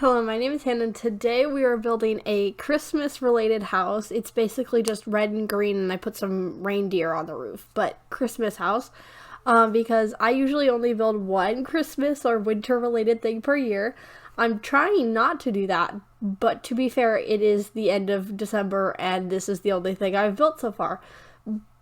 Hello, my name is Hannah, and today we are building a Christmas-related house. It's basically just red and green, and I put some reindeer on the roof, but Christmas house. Because I usually only build one Christmas or winter-related thing per year. I'm trying not to do that, but to be fair, it is the end of December, and this is the only thing I've built so far.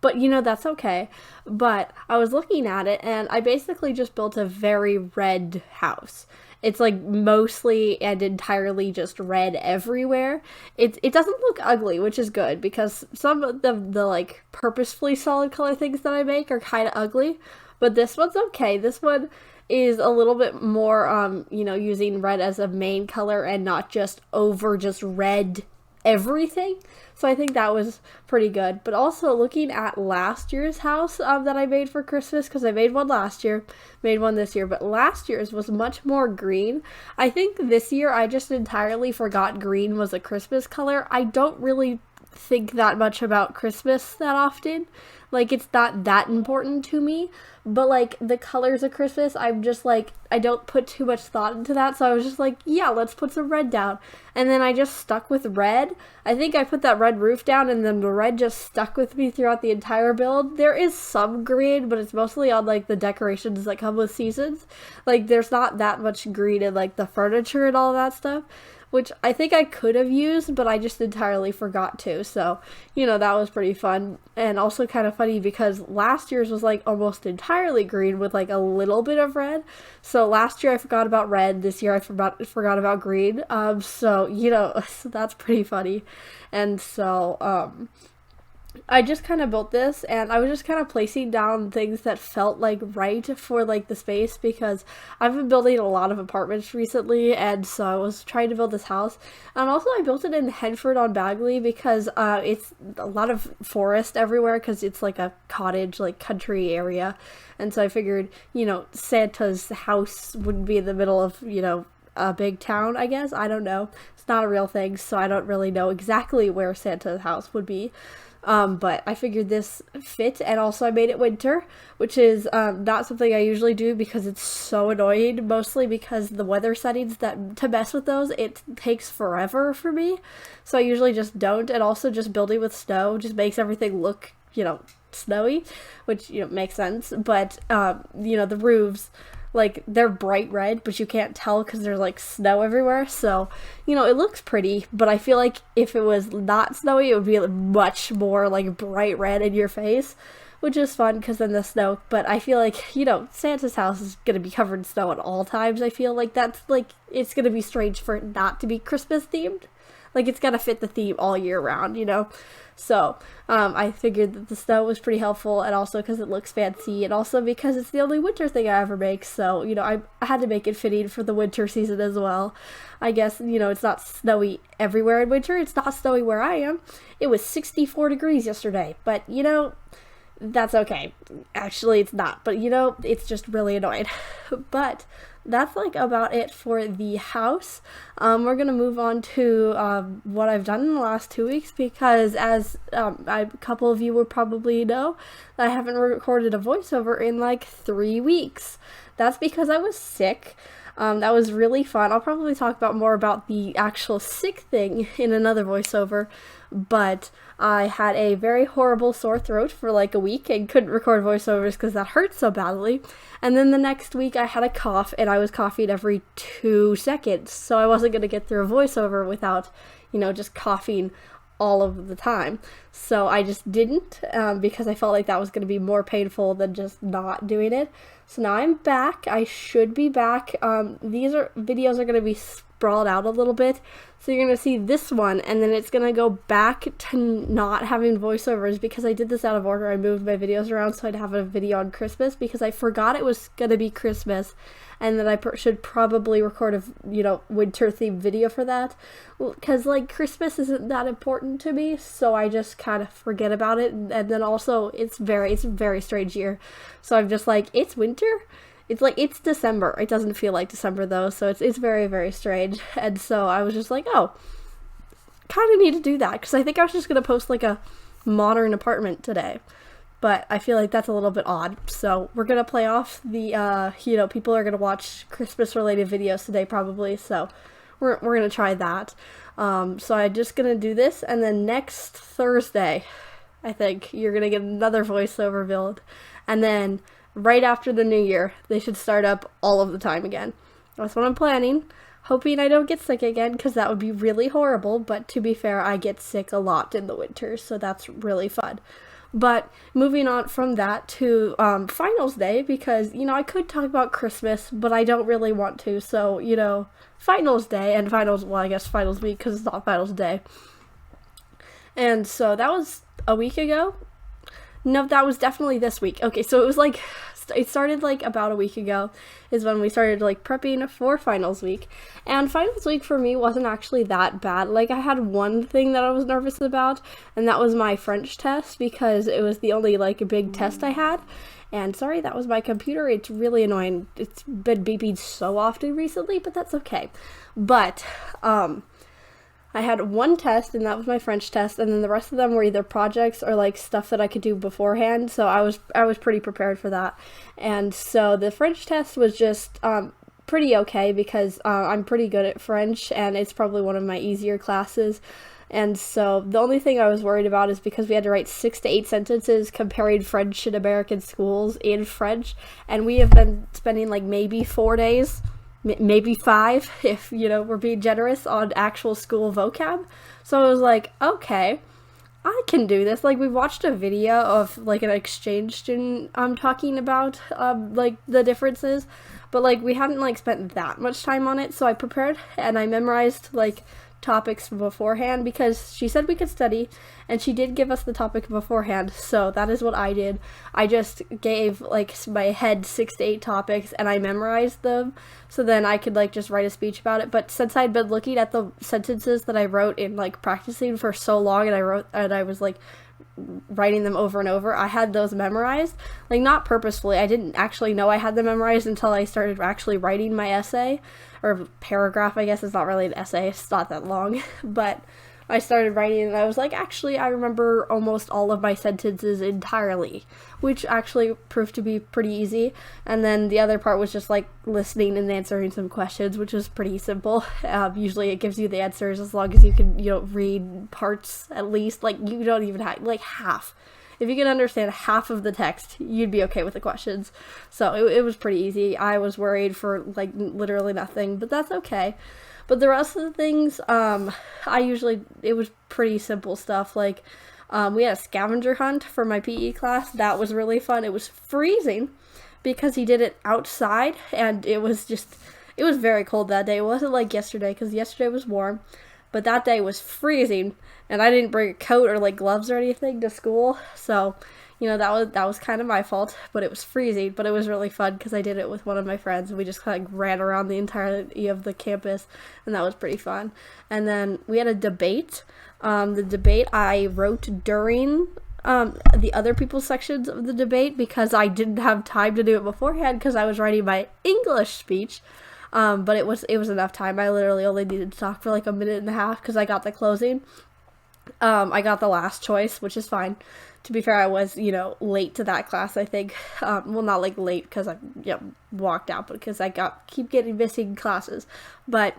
But that's okay. But I was looking at it, and I basically just built a very red house. It's like mostly and entirely just red everywhere. It doesn't look ugly, which is good because some of the like purposefully solid color things that I make are kind of ugly, but this one's okay. This one is a little bit more using red as a main color and not just red everything. So I think that was pretty good. But also looking at last year's house that I made for Christmas, because I made one last year, made one this year, but last year's was much more green. I think this year I just entirely forgot green was a Christmas color. I don't really think that much about Christmas that often. Like, it's not that important to me, but like the colors of Christmas, I'm just like, I don't put too much thought into that. So I was just like, yeah, let's put some red down. And then I just stuck with red. I think I put that red roof down, and then the red just stuck with me throughout the entire build. There is some green, but it's mostly on like the decorations that come with seasons. Like, there's not that much green in like the furniture and all that stuff, which I think I could have used, but I just entirely forgot to. So, that was pretty fun. And also kind of funny because last year's was like almost entirely green with like a little bit of red. So last year I forgot about red. This year I forgot about green. So, so that's pretty funny. And so, I just kind of built this, and I was just kind of placing down things that felt like right for like the space, because I've been building a lot of apartments recently, and so I was trying to build this house. And also I built it in Henford-On-Bagley because it's a lot of forest everywhere, because it's like a cottage, like country area. And so I figured, Santa's house wouldn't be in the middle of, a big town, I guess. I don't know. It's not a real thing, so I don't really know exactly where Santa's house would be. But I figured this fit, and also I made it winter, which is not something I usually do because it's so annoying, mostly because the weather settings to mess with those, it takes forever for me. So I usually just don't, and also just building with snow just makes everything look, snowy, which, makes sense. But, the roofs, like, they're bright red, but you can't tell because there's like snow everywhere. So, it looks pretty, but I feel like if it was not snowy, it would be much more like bright red in your face, which is fun because then the snow. But I feel like, Santa's house is going to be covered in snow at all times. I feel like that's like, it's going to be strange for it not to be Christmas themed. Like, it's got to fit the theme all year round, So, I figured that the snow was pretty helpful, and also because it looks fancy, and also because it's the only winter thing I ever make, so, I had to make it fitting for the winter season as well. I guess, it's not snowy everywhere in winter. It's not snowy where I am. It was 64 degrees yesterday, but, that's okay. Actually, it's not, but it's just really annoying. But that's like about it for the house. We're gonna move on to what I've done in the last 2 weeks, because as a couple of you will probably know, I haven't recorded a voiceover in like 3 weeks. That's because I was sick. That was really fun. I'll probably talk more about the actual sick thing in another voiceover, but I had a very horrible sore throat for like a week and couldn't record voiceovers because that hurt so badly. And then the next week I had a cough, and I was coughing every 2 seconds, so I wasn't going to get through a voiceover without, just coughing all of the time. So I just didn't, because I felt like that was going to be more painful than just not doing it. So now I'm back. I should be back. These videos are going to be sprawled out a little bit. So you're going to see this one, and then it's going to go back to not having voiceovers because I did this out of order. I moved my videos around so I'd have a video on Christmas because I forgot it was going to be Christmas, and then I should probably record a, winter themed video for that, because like Christmas isn't that important to me, so I just kind of forget about it. And then also it's a very strange year, so I'm just like, it's winter. It's like, it's December. It doesn't feel like December though, so it's very, very strange. And so I was just like, oh, kind of need to do that, because I think I was just going to post like a modern apartment today. But I feel like that's a little bit odd. So we're going to play off the, people are going to watch Christmas related videos today probably. So we're gonna try that. So I'm just gonna do this, and then next Thursday, I think you're gonna get another voiceover build, and then right after the new year, they should start up all of the time again. That's what I'm planning. Hoping I don't get sick again, because that would be really horrible, but to be fair, I get sick a lot in the winter, so that's really fun. But moving on from that to finals day, because, I could talk about Christmas, but I don't really want to, so, finals day and finals week, because it's not finals day. And so that was a week ago. No, that was definitely this week. Okay, so it started about a week ago is when we started prepping for finals week. And finals week for me wasn't actually that bad. I had one thing that I was nervous about, and that was my French test, because it was the only big test I had. And sorry, that was my computer. It's really annoying. It's been beeping so often recently, but that's okay. But I had one test, and that was my French test, and then the rest of them were either projects or stuff that I could do beforehand, so I was pretty prepared for that. And so the French test was just pretty okay, because I'm pretty good at French, and it's probably one of my easier classes. And so the only thing I was worried about is because we had to write 6 to 8 sentences comparing French and American schools in French, and we have been spending maybe 4 days, maybe 5 if we're being generous, on actual school vocab. So I was okay, I can do this. We watched a video of an exchange student talking about the differences, but we hadn't spent that much time on it. So I prepared and I memorized topics beforehand, because she said we could study, and she did give us the topic beforehand, so that is what I did. I just gave my head 6 to 8 topics, and I memorized them, so then I could just write a speech about it. But since I'd been looking at the sentences that I wrote in practicing for so long, and I was writing them over and over, I had those memorized, not purposefully. I didn't actually know I had them memorized until I started actually writing my essay, or paragraph, I guess. It's not really an essay, it's not that long, but I started writing, and I was actually, I remember almost all of my sentences entirely, which actually proved to be pretty easy. And then the other part was just listening and answering some questions, which was pretty simple. Usually it gives you the answers as long as you can, read parts at least. You don't even have, half. If you can understand half of the text, you'd be okay with the questions. So it was pretty easy. I was worried for literally nothing, but that's okay. But the rest of the things, it was pretty simple stuff. We had a scavenger hunt for my PE class. That was really fun. It was freezing because he did it outside, and it was very cold that day. It wasn't like yesterday, because yesterday was warm, but that day was freezing, and I didn't bring a coat or like gloves or anything to school, so that was kind of my fault. But it was freezing, but it was really fun because I did it with one of my friends, and we just ran around the entirety of the campus, and that was pretty fun. And then we had a debate. The debate I wrote during the other people's sections of the debate, because I didn't have time to do it beforehand because I was writing my English speech. But it was enough time. I literally only needed to talk for a minute and a half because I got the closing. I got the last choice, which is fine. To be fair, I was, late to that class, I think. Well, not late because I walked out, but because I keep getting missing classes. But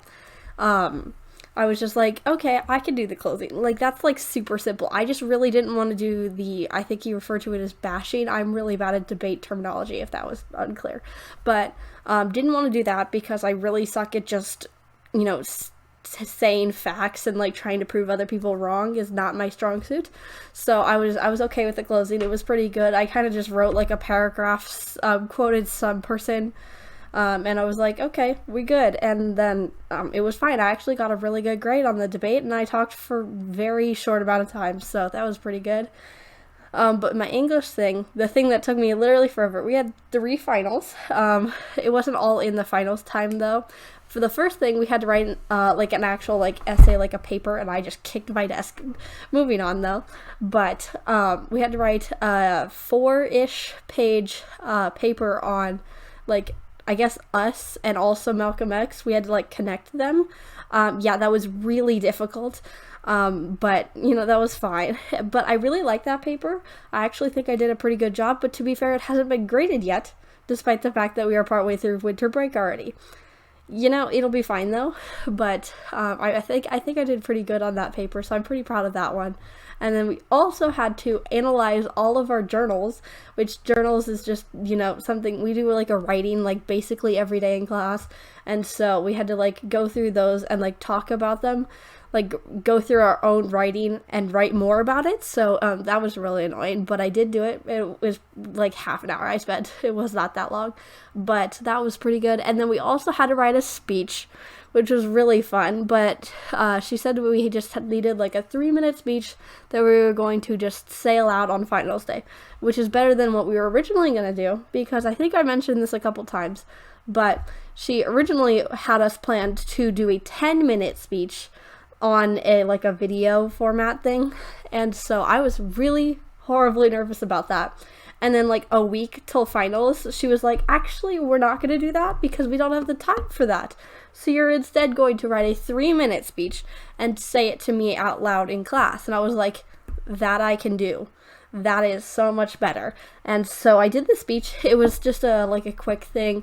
I was just okay, I can do the closing. That's super simple. I just really didn't want to do I think you refer to it as bashing. I'm really bad at debate terminology, if that was unclear. But didn't want to do that because I really suck at just, saying facts and trying to prove other people wrong is not my strong suit. So I was okay with the closing. It was pretty good. I kind of just wrote a paragraph, quoted some person, and I was okay, we good. And then it was fine. I actually got a really good grade on the debate, and I talked for very short amount of time, so that was pretty good. But my English thing, the thing that took me literally forever, we had 3 finals. It wasn't all in the finals time though. For the first thing, we had to write an actual essay, a paper, and I just kicked my desk. Moving on though, but we had to write a 4-ish page paper on I guess us and also Malcolm X. We had to connect them. That was really difficult. But that was fine. But I really like that paper. I actually think I did a pretty good job, but to be fair, it hasn't been graded yet, despite the fact that we are partway through winter break already. you know, it'll be fine though. But I think I did pretty good on that paper, so I'm pretty proud of that one. And then we also had to analyze all of our journals, which journals is just, you know, something we do like a writing like basically every day in class. And so we had to like go through those and like talk about them, like go through our own writing and write more about it. So that was really annoying, but I did do it. It was like half an hour I spent. It was not that long, but that was pretty good. And then we also had to write a speech, which was really fun, but she said we just needed like a 3-minute speech that we were going to just say aloud on finals day, which is better than what we were originally going to do, because I think I mentioned this a couple times, but she originally had us planned to do a 10-minute speech on a video format thing, and so I was really horribly nervous about that. And then like a week till finals, she was like, actually, we're not going to do that because we don't have the time for that. So you're instead going to write a 3-minute speech and say it to me out loud in class. And I was like, that I can do. That is so much better. And so I did the speech. It was just a quick thing.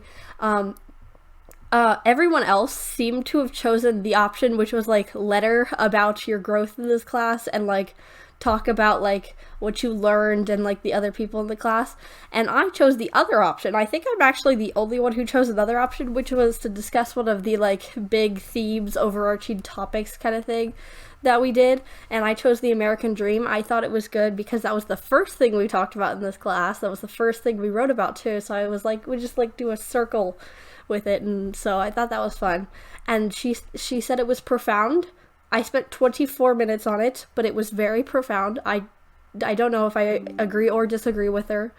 Everyone else seemed to have chosen the option which was like letter about your growth in this class and like talk about like what you learned and like the other people in the class, and I chose the other option. I think I'm actually the only one who chose another option, which was to discuss one of the like big themes, overarching topics kind of thing that we did, and I chose the American Dream. I thought it was good because that was the first thing we talked about in this class. That was the first thing we wrote about too, so I was like, we just like do a circle with it, and so I thought that was fun. And she said it was profound. I spent 24 minutes on it, but it was very profound. I don't know if I agree or disagree with her,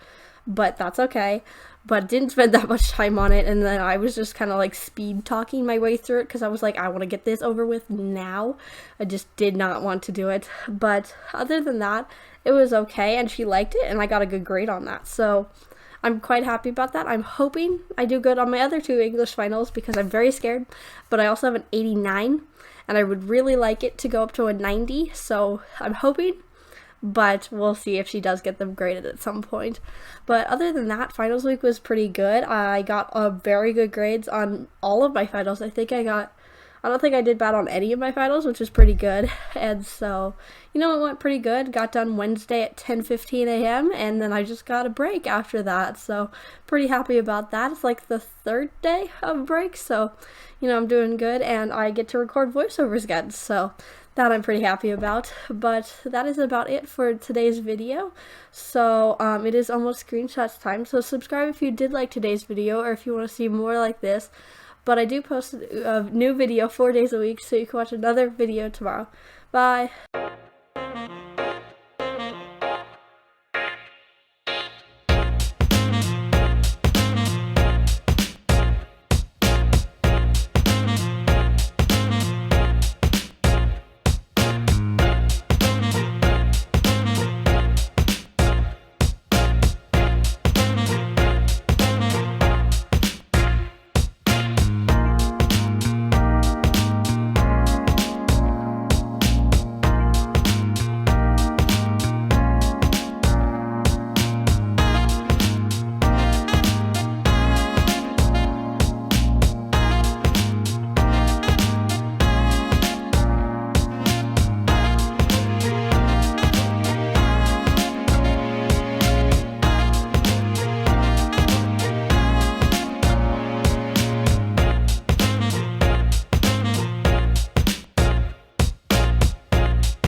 but that's okay. But didn't spend that much time on it, and then I was just kind of like speed talking my way through it because I was like, I want to get this over with now. I just did not want to do it. But other than that, it was okay, and she liked it, and I got a good grade on that. So I'm quite happy about that. I'm hoping I do good on my other 2 English finals because I'm very scared, but I also have an 89, and I would really like it to go up to a 90, so I'm hoping, but we'll see if she does get them graded at some point. But other than that, finals week was pretty good. I got very good grades on all of my finals. I don't think I did bad on any of my finals, which is pretty good. And so, you know, it went pretty good. Got done Wednesday at 10:15 a.m. and then I just got a break after that. So pretty happy about that. It's like the 3rd day of break. So, you know, I'm doing good, and I get to record voiceovers again. So that I'm pretty happy about. But that is about it for today's video. So it is almost screenshots time. So subscribe if you did like today's video or if you want to see more like this. But I do post a new video 4 days a week, so you can watch another video tomorrow. Bye!